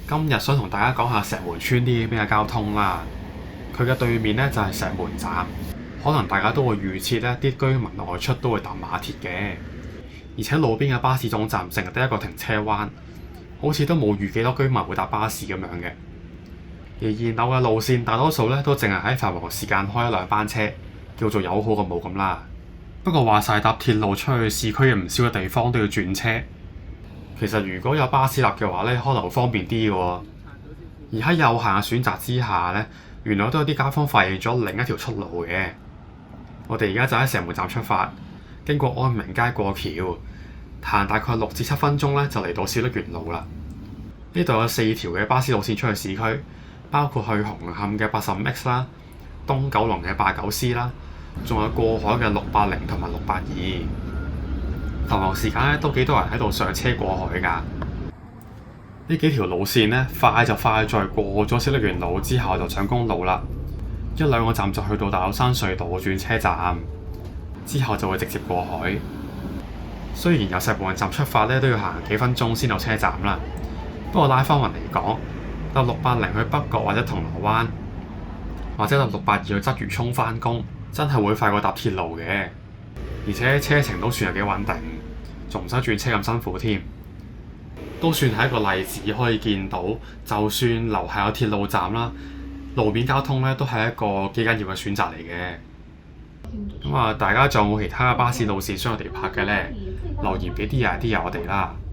今日想同大家講下石門村啲咩交通啦。佢嘅對面呢就係石門站，可能大家都會預設呢啲居民外出都會搭馬鐵嘅，而且路邊嘅巴士總站淨係得一個停車灣，好似都冇預幾多居民會搭巴士咁樣嘅。而現有嘅路線大多數呢都淨係喺繁忙時間開一兩班車，叫做有好過冇咁啦。不過話晒搭鐵路出去市區嘅唔少嘅地方都要轉車。其實如果有巴士立嘅話呢，可能會方便啲嘅喎。而喺有限嘅選擇之下呢，原來都有啲街坊發現咗另一條出路嘅。我哋而家就喺石門站出發，經過安明街過橋，行大概6至7分鐘呢，就嚟到小瀝源路啦。呢度有4條嘅巴士路線出去市區，包括去紅磡嘅85X 啦、東九龍嘅89C 啦，仲有過海嘅680同埋682。繁忙時間咧都幾多人喺度上車過海㗎。呢幾條路線呢，快就快在過咗小瀝源路之後就上公路啦，1-2個站就去到大老山隧道轉車站，之後就會直接過海。雖然由石門站出發咧都要行幾分鐘先到車站啦，不過拉翻勻嚟講，搭680去北角或者銅鑼灣，或者搭682去鰂魚涌返工，真係會快過搭鐵路嘅。而且車程都算係幾穩定，仲唔使轉車咁辛苦添，都算係一個例子可以見到，就算樓下有鐵路站啦，路面交通咧都係一個幾緊要嘅選擇嚟嘅。咁大家仲有冇其他巴士路線想我哋拍嘅呢？留言俾啲人我哋啦〜